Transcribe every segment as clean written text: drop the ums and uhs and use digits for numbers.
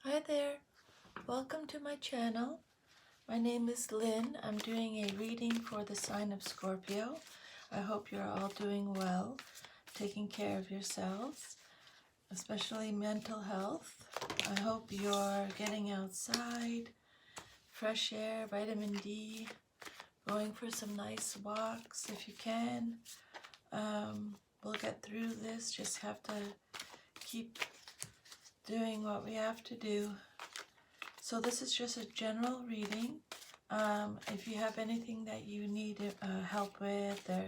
Hi there, welcome to my channel. My name is Lynn. I'm doing a reading for the sign of Scorpio. I hope you're all doing well, taking care of yourselves, especially mental health. I hope you're getting outside, fresh air, vitamin D, going for some nice walks if you can. We'll get through this, just have to keep doing what we have to do. So this is just a general reading. If you have anything that you need help with or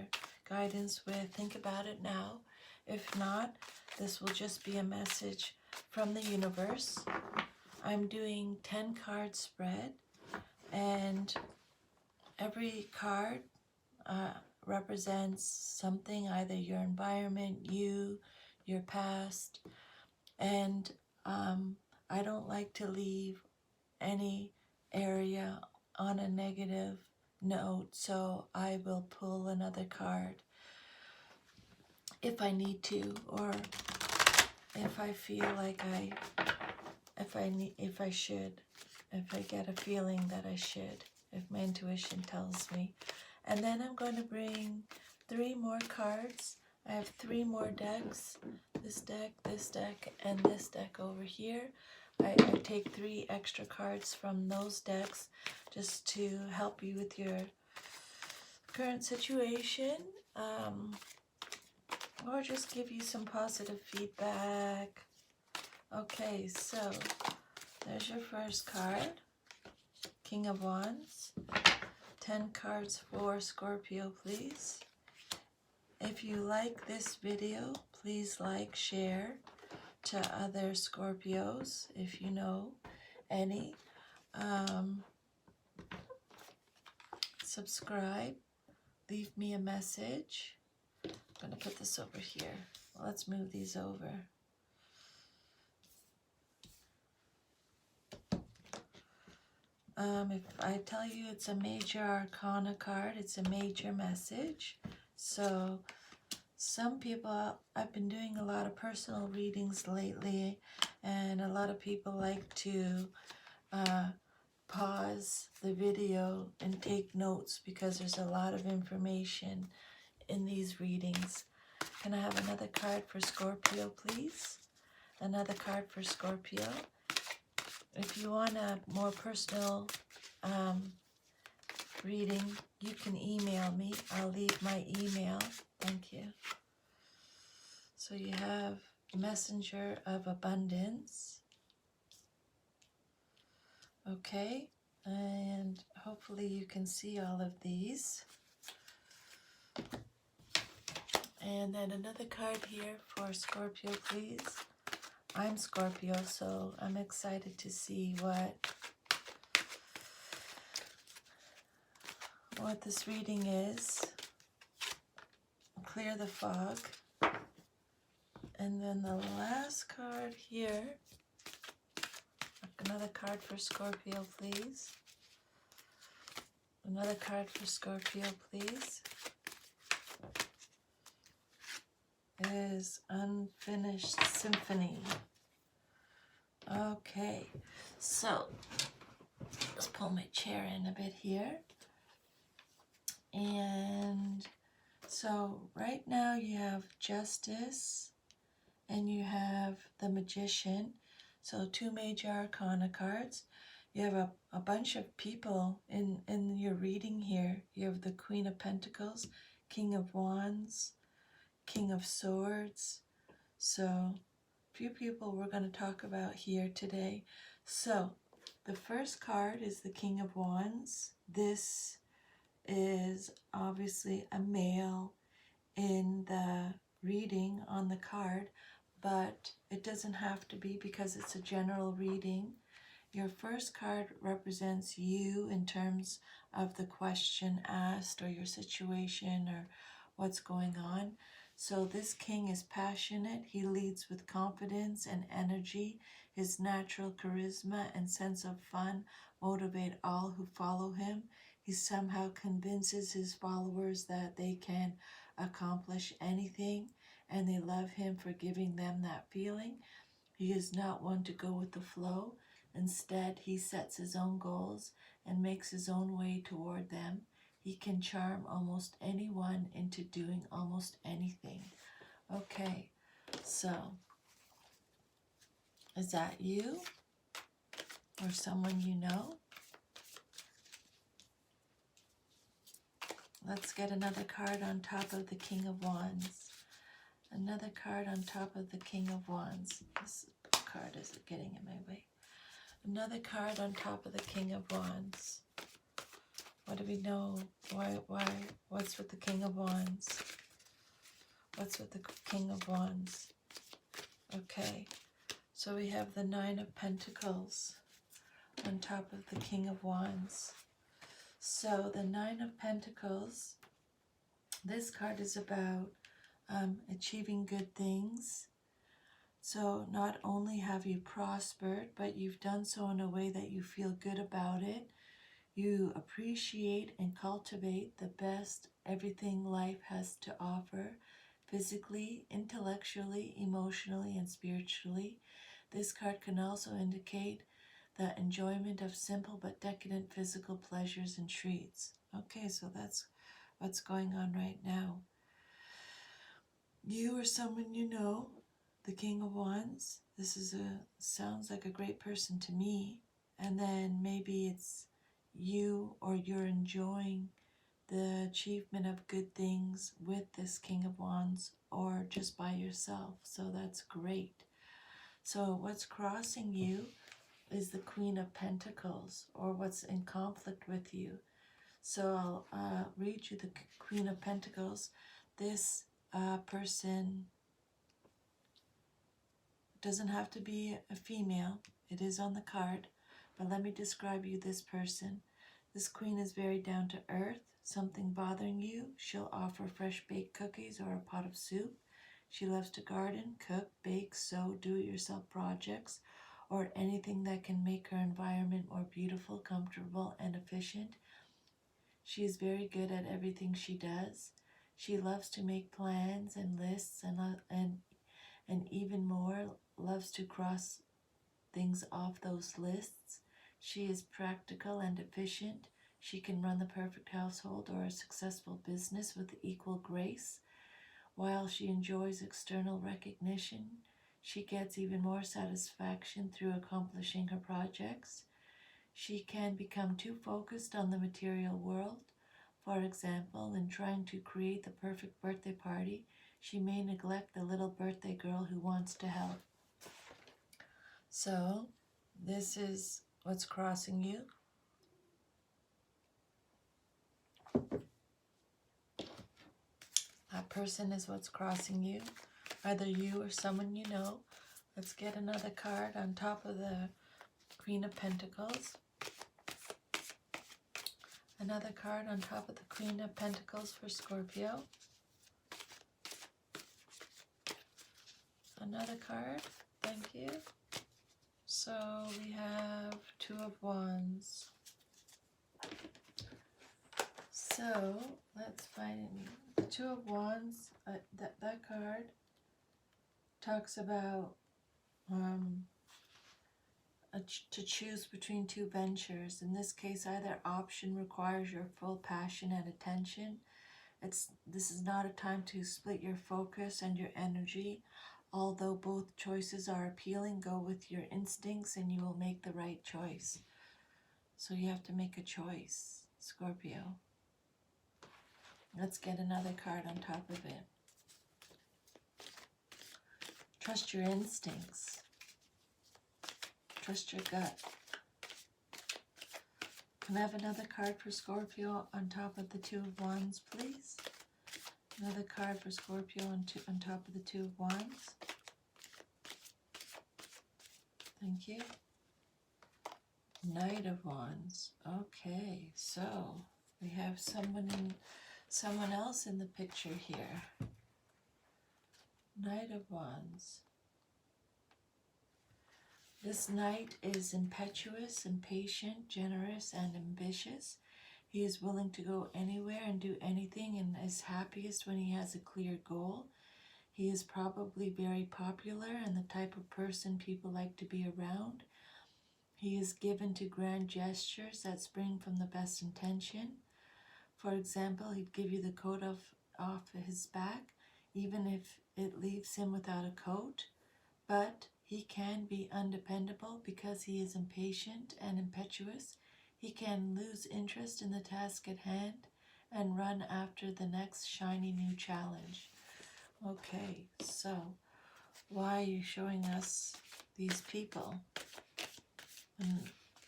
guidance with, think about it now. If not, this will just be a message from the universe. I'm doing 10 card spread, and every card represents something, either your environment, you, your past, and I don't like to leave any area on a negative note, so I will pull another card if I need to, or if I feel like if I should, if I get a feeling that I should, if my intuition tells me. And then I'm going to bring 3 more cards. I have 3 more decks, this deck, and this deck over here. I take 3 extra cards from those decks just to help you with your current situation, or just give you some positive feedback. Okay, so there's your first card, King of Wands. 10 cards for Scorpio, please. If you like this video, please like, share to other Scorpios if you know any. Subscribe, leave me a message. I'm going to put this over here. Well, let's move these over. If I tell you it's a major arcana card, it's a major message. So some people, I've been doing a lot of personal readings lately, and a lot of people like to pause the video and take notes because there's a lot of information in these readings. Can I have another card for Scorpio, please? Another card for Scorpio. If you want a more personal reading, you can email me. I'll leave my email. Thank you. So you have Messenger of Abundance. Okay, and hopefully you can see all of these. And then another card here for Scorpio, please. I'm Scorpio, so I'm excited to see what this reading is. Clear the fog. And then the last card here, another card for Scorpio, please. Another card for Scorpio, please. Is Unfinished Symphony. Okay, so let's pull my chair in a bit here. And so right now you have Justice and you have the Magician. So 2 major arcana cards. You have a bunch of people in your reading here. You have the Queen of Pentacles, King of Wands, King of Swords. So a few people we're going to talk about here today. So the first card is the King of Wands. This is obviously a male in the reading on the card, but it doesn't have to be because it's a general reading. Your first card represents you in terms of the question asked or your situation or what's going on. So this king is passionate. He leads with confidence and energy. His natural charisma and sense of fun motivate all who follow him. He somehow convinces his followers that they can accomplish anything, and they love him for giving them that feeling. He is not one to go with the flow. Instead, he sets his own goals and makes his own way toward them. He can charm almost anyone into doing almost anything. Okay, so is that you or someone you know? Let's get another card on top of the King of Wands. Another card on top of the King of Wands. This card is getting in my way. Another card on top of the King of Wands. What do we know? Why? What's with the King of Wands? What's with the King of Wands? Okay, so we have the Nine of Pentacles on top of the King of Wands. So the Nine of Pentacles, this card is about achieving good things. So not only have you prospered, but you've done so in a way that you feel good about it. You appreciate and cultivate the best everything life has to offer, physically, intellectually, emotionally, and spiritually. This card can also indicate the enjoyment of simple but decadent physical pleasures and treats. Okay, so that's what's going on right now. You or someone you know, the King of Wands, sounds like a great person to me. And then maybe it's you or you're enjoying the achievement of good things with this King of Wands or just by yourself. So that's great. So what's crossing you is the Queen of Pentacles, or what's in conflict with you. So I'll read you the Queen of Pentacles. This person doesn't have to be a female. It is on the card. But let me describe you this person. This queen is very down to earth. Something bothering you, she'll offer fresh baked cookies or a pot of soup. She loves to garden, cook, bake, sew, do-it-yourself projects, or anything that can make her environment more beautiful, comfortable, and efficient. She is very good at everything she does. She loves to make plans and lists and even more loves to cross things off those lists. She is practical and efficient. She can run the perfect household or a successful business with equal grace. While she enjoys external recognition, she gets even more satisfaction through accomplishing her projects. She can become too focused on the material world. For example, in trying to create the perfect birthday party, she may neglect the little birthday girl who wants to help. So, this is what's crossing you. That person is what's crossing you, either you or someone you know. Let's get another card on top of the Queen of Pentacles. Another card on top of the Queen of Pentacles for Scorpio. Another card, thank you. So we have Two of Wands. So let's find the Two of Wands. That card talks about to choose between two ventures. In this case, either option requires your full passion and attention. This is not a time to split your focus and your energy. Although both choices are appealing, go with your instincts and you will make the right choice. So you have to make a choice, Scorpio. Let's get another card on top of it. Trust your instincts. Trust your gut. Can I have another card for Scorpio on top of the Two of Wands, please? Another card for Scorpio on top of the Two of Wands. Thank you. Knight of Wands. Okay, so we have someone else in the picture here. Knight of Wands. This knight is impetuous, impatient, generous, and ambitious. He is willing to go anywhere and do anything and is happiest when he has a clear goal. He is probably very popular and the type of person people like to be around. He is given to grand gestures that spring from the best intention. For example, he'd give you the coat off his back, even if it leaves him without a coat. But he can be undependable because he is impatient and impetuous. He can lose interest in the task at hand and run after the next shiny new challenge. Okay, so why are you showing us these people? And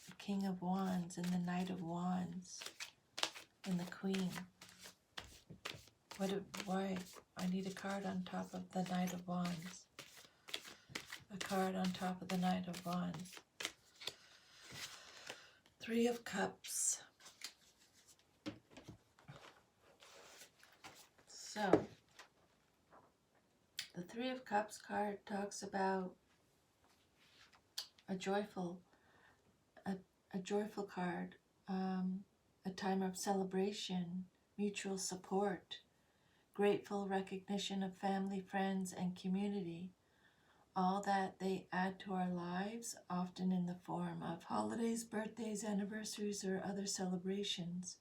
the King of Wands and the Knight of Wands and the Queen. Why? I need a card on top of the Knight of Wands. A card on top of the Knight of Wands. Three of Cups. So, the Three of Cups card talks about a joyful card, a time of celebration, mutual support, grateful recognition of family, friends, and community. All that they add to our lives, often in the form of holidays, birthdays, anniversaries, or other celebrations.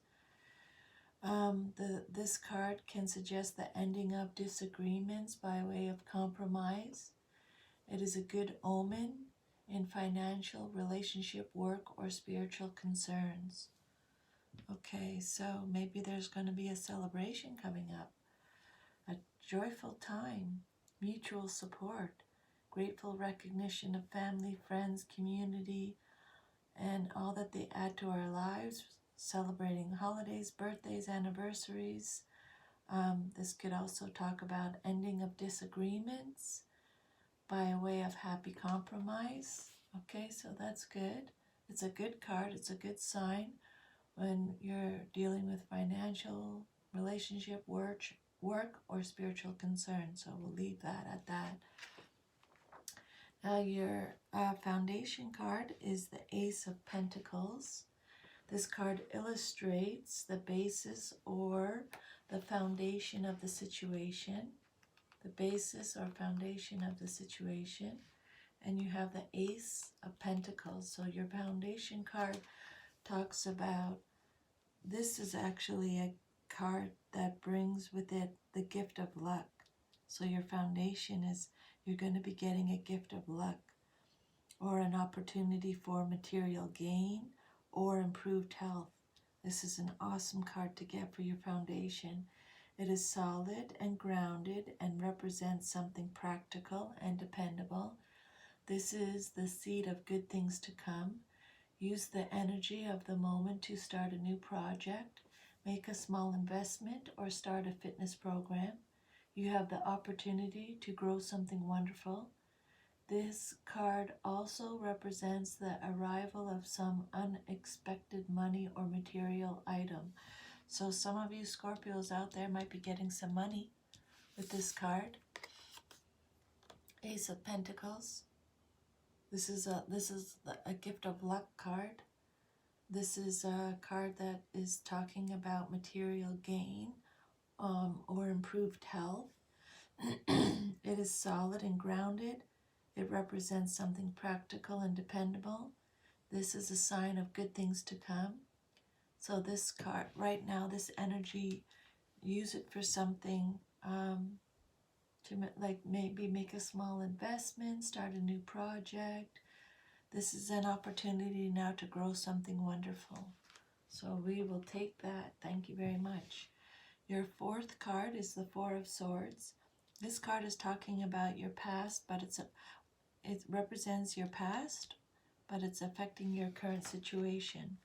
This card can suggest the ending of disagreements by way of compromise. It is a good omen in financial, relationship, work, or spiritual concerns. Okay, so maybe there's going to be a celebration coming up, a joyful time, mutual support, grateful recognition of family, friends, community, and all that they add to our lives, celebrating holidays, birthdays, anniversaries. This could also talk about ending of disagreements by way of happy compromise. Okay, so that's good. It's a good card. It's a good sign when you're dealing with financial, relationship, work, or spiritual concerns. So we'll leave that at that. Now your foundation card is the Ace of Pentacles. This card illustrates the basis or the foundation of the situation. The basis or foundation of the situation. And you have the Ace of Pentacles. So your foundation card talks about, this is actually a card that brings with it the gift of luck. So your foundation is, you're going to be getting a gift of luck or an opportunity for material gain or improved health. This is an awesome card to get for your foundation. It is solid and grounded and represents something practical and dependable. This is the seed of good things to come. Use the energy of the moment to start a new project, make a small investment, or start a fitness program. You have the opportunity to grow something wonderful. This card also represents the arrival of some unexpected money or material item. So some of you Scorpios out there might be getting some money with this card. Ace of Pentacles. This is a gift of luck card. This is a card that is talking about material gain or improved health. It is solid and grounded. It represents something practical and dependable. This is a sign of good things to come. So this card, right now, this energy, use it for something to like maybe make a small investment, start a new project. This is an opportunity now to grow something wonderful. So we will take that. Thank you very much. Your fourth card is the Four of Swords. This card is talking about your past, but it represents your past, but it's affecting your current situation.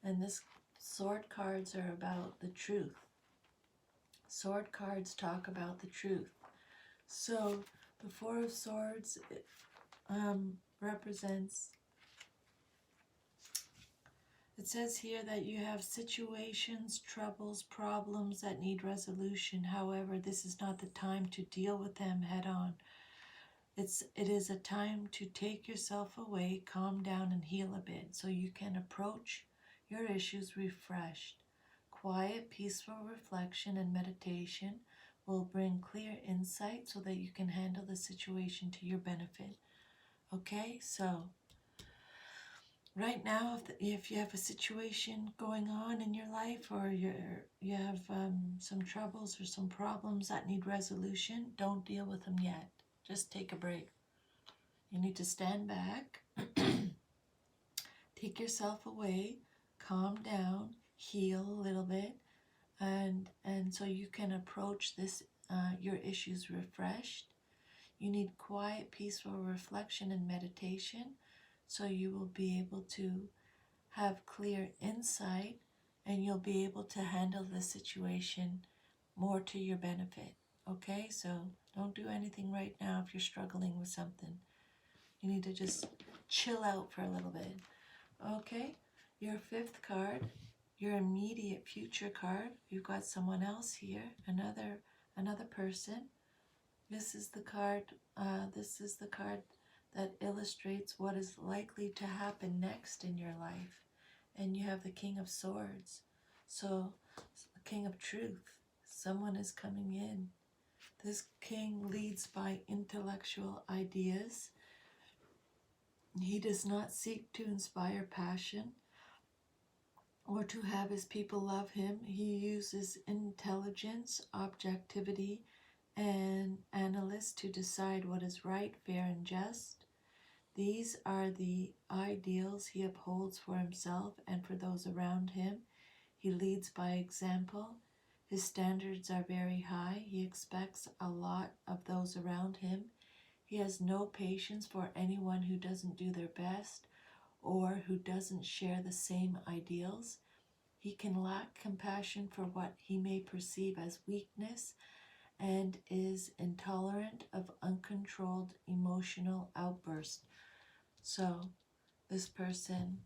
And this sword cards are about the truth. Sword cards talk about the truth. So the Four of Swords represents, it says here that you have situations, troubles, problems that need resolution. However, this is not the time to deal with them head on. It is a time to take yourself away, calm down, and heal a bit so you can approach your issues refreshed. Quiet, peaceful reflection and meditation will bring clear insight so that you can handle the situation to your benefit. Okay, so right now, if you have a situation going on in your life, or you have some troubles or some problems that need resolution, don't deal with them yet. Just take a break. You need to stand back, take yourself away, calm down, heal a little bit, and so you can approach this your issues refreshed. You need quiet, peaceful reflection and meditation, so you will be able to have clear insight, and you'll be able to handle the situation more to your benefit. Okay, so don't do anything right now if you're struggling with something. You need to just chill out for a little bit. Okay, your fifth card, your immediate future card. You've got someone else here, another person. This is the card. This is the card that illustrates what is likely to happen next in your life. And you have the King of Swords. So, the King of Truth. Someone is coming in. This king leads by intellectual ideas. He does not seek to inspire passion or to have his people love him. He uses intelligence, objectivity, and analysis to decide what is right, fair, and just. These are the ideals he upholds for himself and for those around him. He leads by example. His standards are very high. He expects a lot of those around him. He has no patience for anyone who doesn't do their best or who doesn't share the same ideals. He can lack compassion for what he may perceive as weakness and is intolerant of uncontrolled emotional outbursts. So this person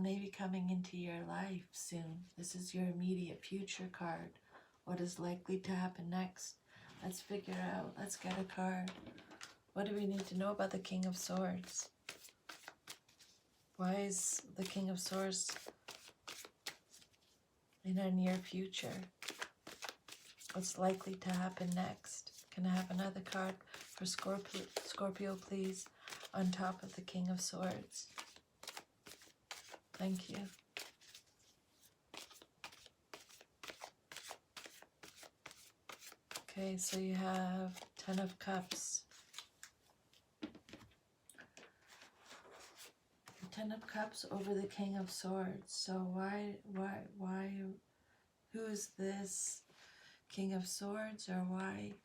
may be coming into your life soon. This is your immediate future card. What is likely to happen next? Let's figure out. Let's get a card. What do we need to know about the King of Swords? Why is the King of Swords in our near future? What's likely to happen next? Can I have another card for Scorpio, please, on top of the King of Swords? Thank you. Okay, so you have Ten of Cups. Ten of Cups over the King of Swords. So why, who is this King of Swords, or why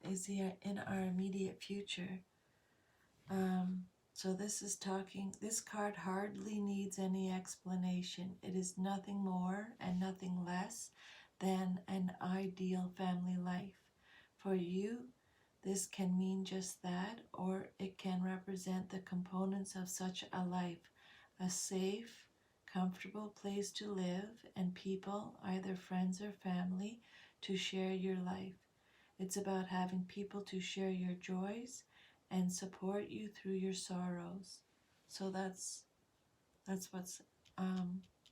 is he in our immediate future? So this card hardly needs any explanation. It is nothing more and nothing less than an ideal family life. For you, this can mean just that, or it can represent the components of such a life: a safe, comfortable place to live, and people, either friends or family, to share your life. It's about having people to share your joys and support you through your sorrows. So that's what's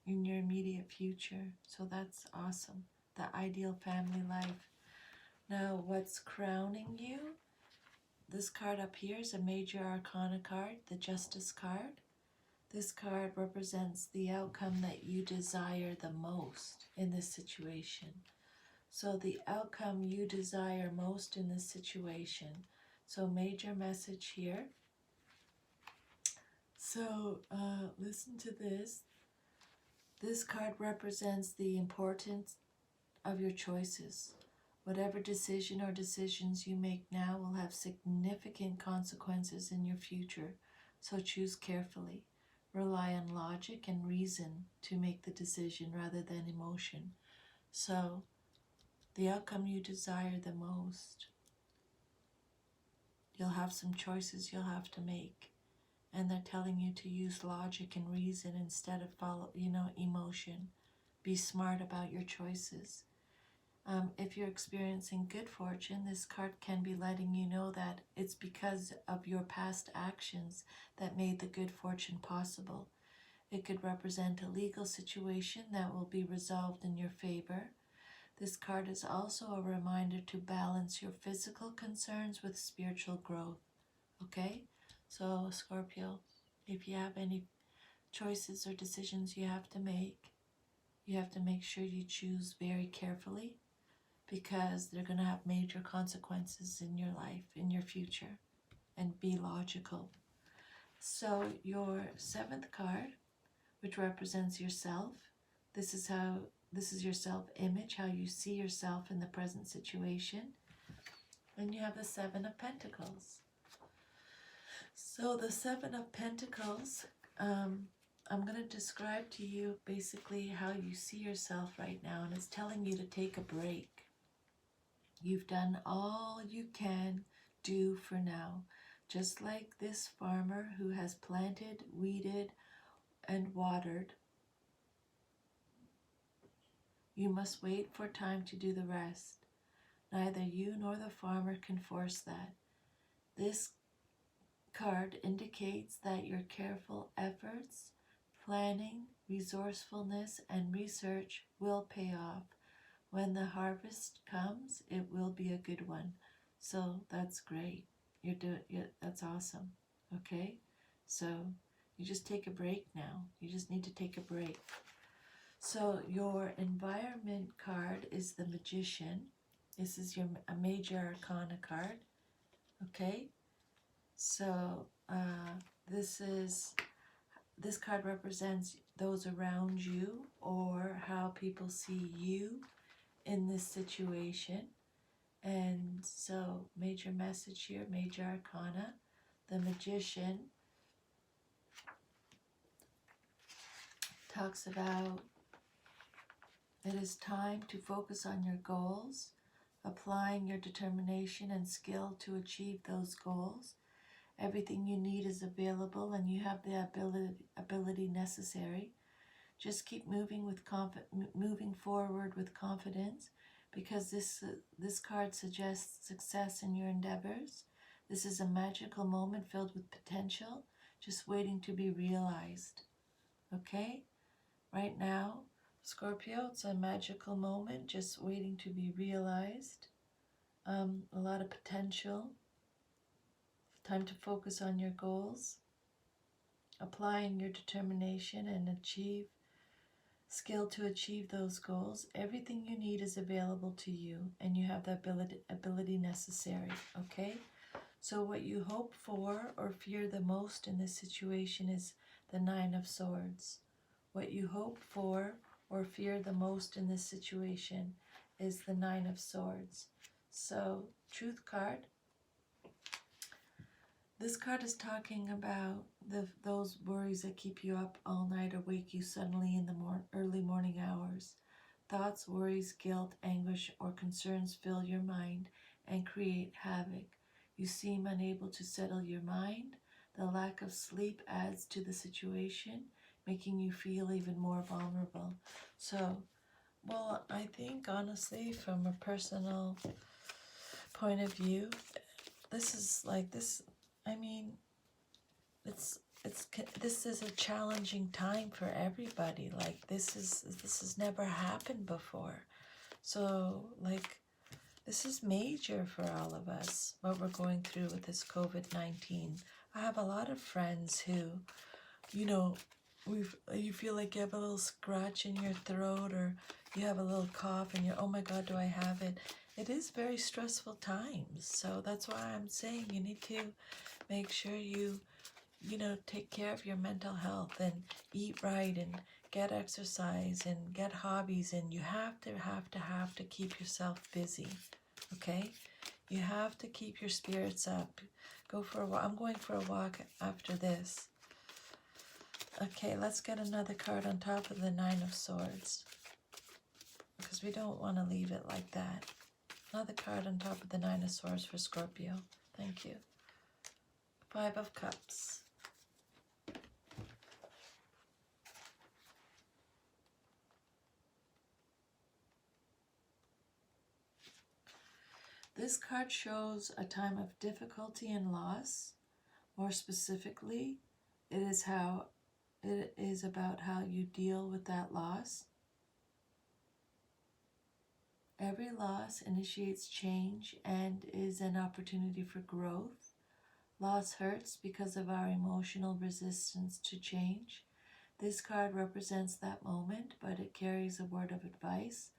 in your immediate future. So that's awesome. The ideal family life. Now, what's crowning you? This card up here is a major arcana card, the Justice card. This card represents the outcome that you desire the most in this situation. So the outcome you desire most in this situation. So major message here. So listen to this. This card represents the importance of your choices. Whatever decision or decisions you make now will have significant consequences in your future, so choose carefully. Rely on logic and reason to make the decision rather than emotion. So, the outcome you desire the most, you'll have some choices you'll have to make. And they're telling you to use logic and reason instead of emotion. Be smart about your choices. If you're experiencing good fortune, this card can be letting you know that it's because of your past actions that made the good fortune possible. It could represent a legal situation that will be resolved in your favor. This card is also a reminder to balance your physical concerns with spiritual growth. Okay? So, Scorpio, if you have any choices or decisions you have to make sure you choose very carefully, because they're going to have major consequences in your life, in your future, and be logical. So your 7th card, which represents yourself, this is your self-image, how you see yourself in the present situation. And you have the 7 of Pentacles. So the 7 of Pentacles, I'm going to describe to you basically how you see yourself right now, and it's telling you to take a break. You've done all you can do for now, just like this farmer who has planted, weeded, and watered. You must wait for time to do the rest. Neither you nor the farmer can force that. This card indicates that your careful efforts, planning, resourcefulness, and research will pay off. When the harvest comes, it will be a good one. So that's great. That's awesome. Okay? So you just take a break now. You just need to take a break. So your environment card is the Magician. This is a major arcana card. Okay? So this card represents those around you, or how people see you in this situation. And so major message here, major arcana, the Magician talks about it is time to focus on your goals, applying your determination and skill to achieve those goals. Everything you need is available, and you have the ability necessary. Just keep moving forward with confidence, because this card suggests success in your endeavors. This is a magical moment filled with potential, just waiting to be realized. Okay? Right now, Scorpio, it's a magical moment just waiting to be realized. A lot of potential. Time to focus on your goals, applying your determination and skill to achieve those goals. Everything you need is available to you, and you have the ability necessary. Okay? So what you hope for or fear the most in this situation is the 9 of Swords. What you hope for or fear the most in this situation is the 9 of Swords. So, Truth card. This card is talking about those worries that keep you up all night or wake you suddenly in the early morning hours. Thoughts, worries, guilt, anguish, or concerns fill your mind and create havoc. You seem unable to settle your mind. The lack of sleep adds to the situation, making you feel even more vulnerable. So, well, I think honestly, from a personal point of view, this is like this. I mean, this is a challenging time for everybody. Like this has never happened before. So like this is major for all of us, what we're going through with this COVID-19. I have a lot of friends who, you know, you feel like you have a little scratch in your throat, or you have a little cough and you're, oh my God, do I have it? It is very stressful times. So that's why I'm saying you need to make sure you take care of your mental health and eat right and get exercise and get hobbies, and you have to keep yourself busy. Okay? You have to keep your spirits up. Go for a walk. I'm going for a walk after this. Okay, let's get another card on top of the 9 of Swords, because we don't want to leave it like that. Another card on top of the 9 of Swords for Scorpio. Thank you. 5 of Cups. This card shows a time of difficulty and loss. More specifically, it is how it is about how you deal with that loss. Every loss initiates change and is an opportunity for growth. Loss hurts because of our emotional resistance to change. This card represents that moment, but it carries a word of advice.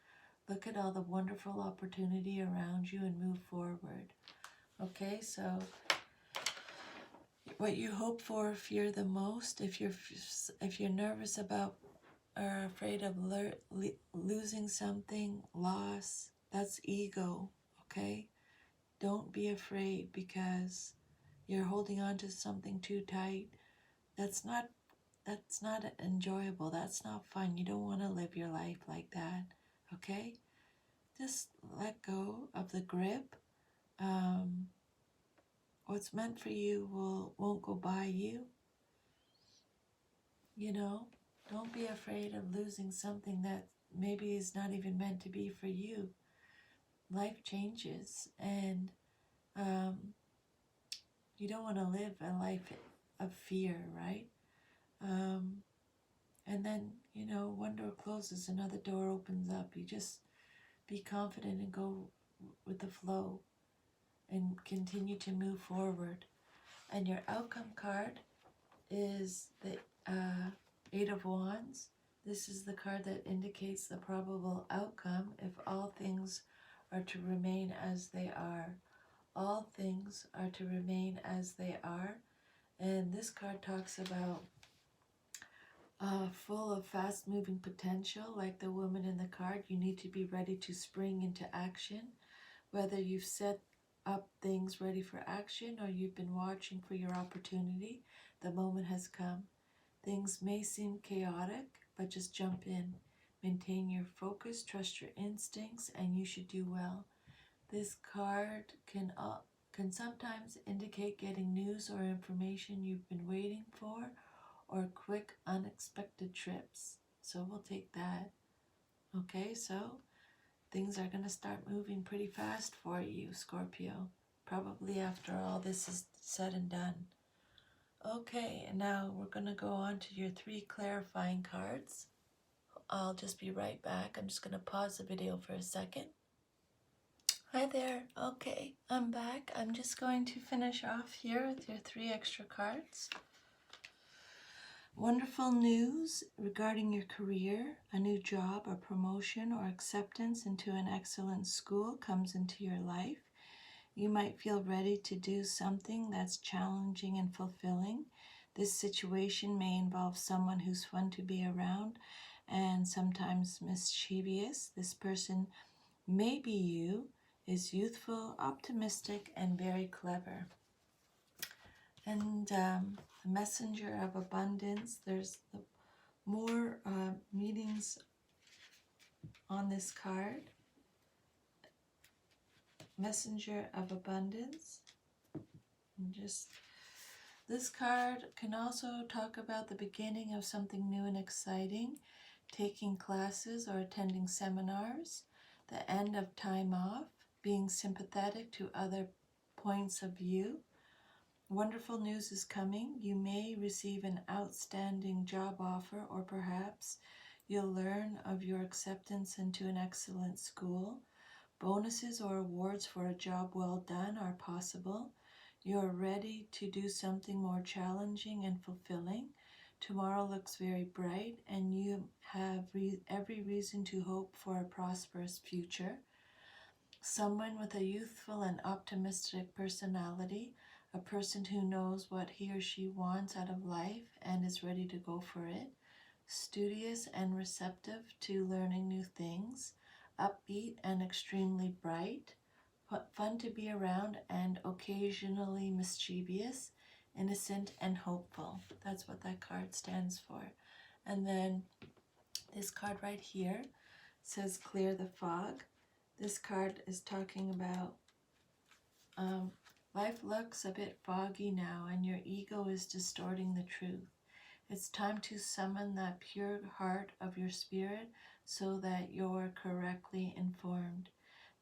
Look at all the wonderful opportunity around you and move forward. Okay, so what you hope for, fear the most. If you're nervous about or afraid of losing something, loss, that's ego. Okay, don't be afraid because you're holding on to something too tight. That's not enjoyable. That's not fun. You don't want to live your life like that. Okay, just let go of the grip. What's meant for you won't go by you. You know, don't be afraid of losing something that maybe is not even meant to be for you. Life changes, and you don't want to live a life of fear, right? And then, one door closes, another door opens up. You just be confident and go with the flow and continue to move forward. And your outcome card is the Eight of Wands. This is the card that indicates the probable outcome if all things are to remain as they are. All things are to remain as they are. And this card talks about full of fast-moving potential. Like the woman in the card, you need to be ready to spring into action. Whether you've set up things ready for action or you've been watching for your opportunity, the moment has come. Things may seem chaotic, but just jump in. Maintain your focus, trust your instincts, and you should do well. This card can sometimes indicate getting news or information you've been waiting for, or quick, unexpected trips. So we'll take that. Okay, so things are going to start moving pretty fast for you, Scorpio. Probably after all this is said and done. Okay, and now we're going to go on to your 3 clarifying cards. I'll just be right back. I'm just going to pause the video for a second. Hi there. Okay, I'm back. I'm just going to finish off here with your 3 extra cards. Wonderful news regarding your career. A new job, a promotion, or acceptance into an excellent school comes into your life. You might feel ready to do something that's challenging and fulfilling. This situation may involve someone who's fun to be around and sometimes mischievous. This person may be you, is youthful, optimistic, and very clever. And the messenger of abundance, there's more meanings on this card. Messenger of abundance. And just this card can also talk about the beginning of something new and exciting, taking classes or attending seminars, the end of time off, being sympathetic to other points of view. Wonderful news is coming. You may receive an outstanding job offer, or perhaps you'll learn of your acceptance into an excellent school. Bonuses or awards for a job well done are possible. You're ready to do something more challenging and fulfilling. Tomorrow looks very bright, and you have every reason to hope for a prosperous future. Someone with a youthful and optimistic personality, a person who knows what he or she wants out of life and is ready to go for it. Studious and receptive to learning new things. Upbeat and extremely bright. Fun to be around and occasionally mischievous, innocent and hopeful. That's what that card stands for. And then this card right here says clear the fog. This card is talking about life looks a bit foggy now and your ego is distorting the truth. It's time to summon that pure heart of your spirit so that you're correctly informed.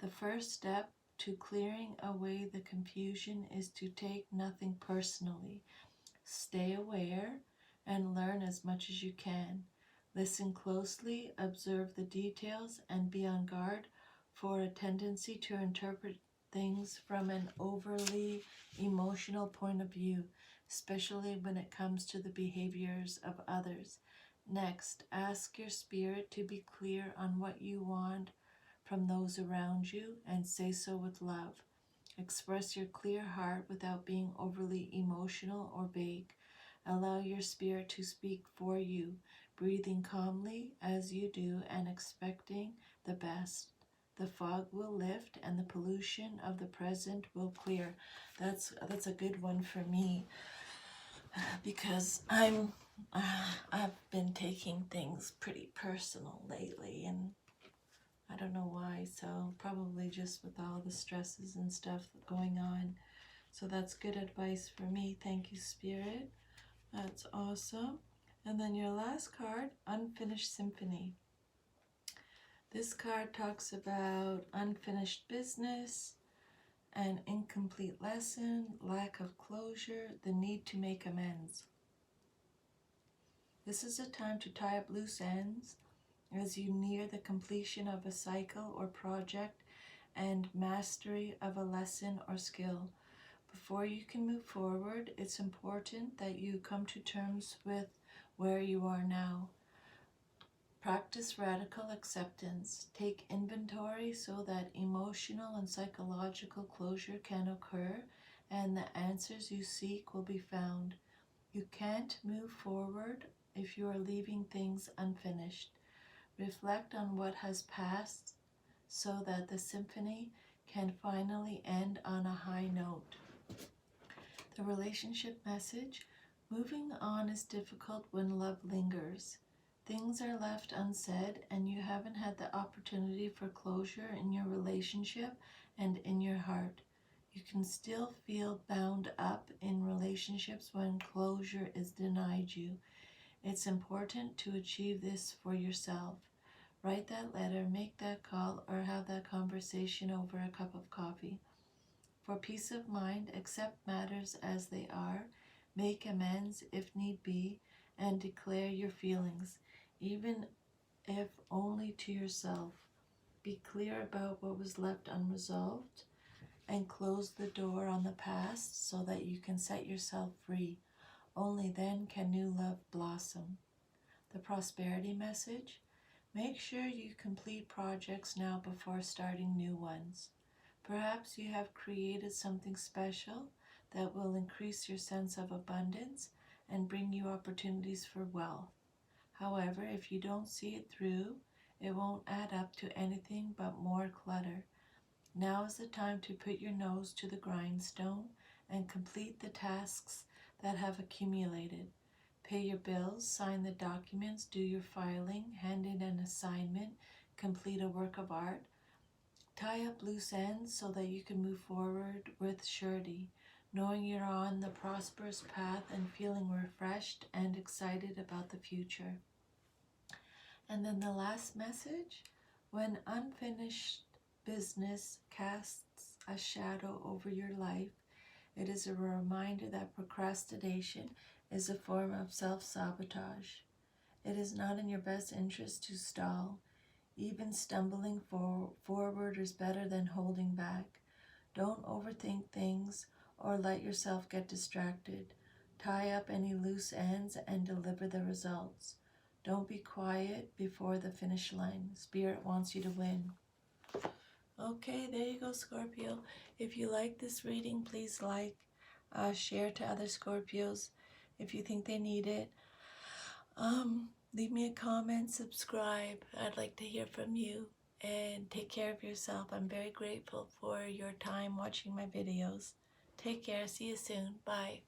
The first step to clearing away the confusion is to take nothing personally. Stay aware and learn as much as you can. Listen closely, observe the details, and be on guard for a tendency to interpret things from an overly emotional point of view, especially when it comes to the behaviors of others. Next, ask your spirit to be clear on what you want from those around you and say so with love. Express your clear heart without being overly emotional or vague. Allow your spirit to speak for you, breathing calmly as you do and expecting the best. The fog will lift and the pollution of the present will clear. That's a good one for me because I've been taking things pretty personal lately, and I don't know why, so probably just with all the stresses and stuff going on. So that's good advice for me. Thank you, Spirit. That's awesome. And then your last card, Unfinished Symphony. This card talks about unfinished business, an incomplete lesson, lack of closure, the need to make amends. This is a time to tie up loose ends as you near the completion of a cycle or project and mastery of a lesson or skill. Before you can move forward, it's important that you come to terms with where you are now. Practice radical acceptance. Take inventory so that emotional and psychological closure can occur and the answers you seek will be found. You can't move forward if you are leaving things unfinished. Reflect on what has passed so that the symphony can finally end on a high note. The relationship message: moving on is difficult when love lingers. Things are left unsaid and you haven't had the opportunity for closure in your relationship and in your heart. You can still feel bound up in relationships when closure is denied you. It's important to achieve this for yourself. Write that letter, make that call, or have that conversation over a cup of coffee. For peace of mind, accept matters as they are, make amends if need be, and declare your feelings, even if only to yourself. Be clear about what was left unresolved and close the door on the past so that you can set yourself free. Only then can new love blossom. The prosperity message: make sure you complete projects now before starting new ones. Perhaps you have created something special that will increase your sense of abundance and bring you opportunities for wealth. However, if you don't see it through, it won't add up to anything but more clutter. Now is the time to put your nose to the grindstone and complete the tasks that have accumulated. Pay your bills, sign the documents, do your filing, hand in an assignment, complete a work of art. Tie up loose ends so that you can move forward with surety, knowing you're on the prosperous path and feeling refreshed and excited about the future. And then the last message: when unfinished business casts a shadow over your life, it is a reminder that procrastination is a form of self-sabotage. It is not in your best interest to stall. Even stumbling forward is better than holding back. Don't overthink things or let yourself get distracted. Tie up any loose ends and deliver the results. Don't be quiet before the finish line. Spirit wants you to win. Okay, there you go, Scorpio. If you like this reading, please share to other Scorpios if you think they need it. Leave me a comment, subscribe. I'd like to hear from you, and take care of yourself. I'm very grateful for your time watching my videos. Take care. See you soon. Bye.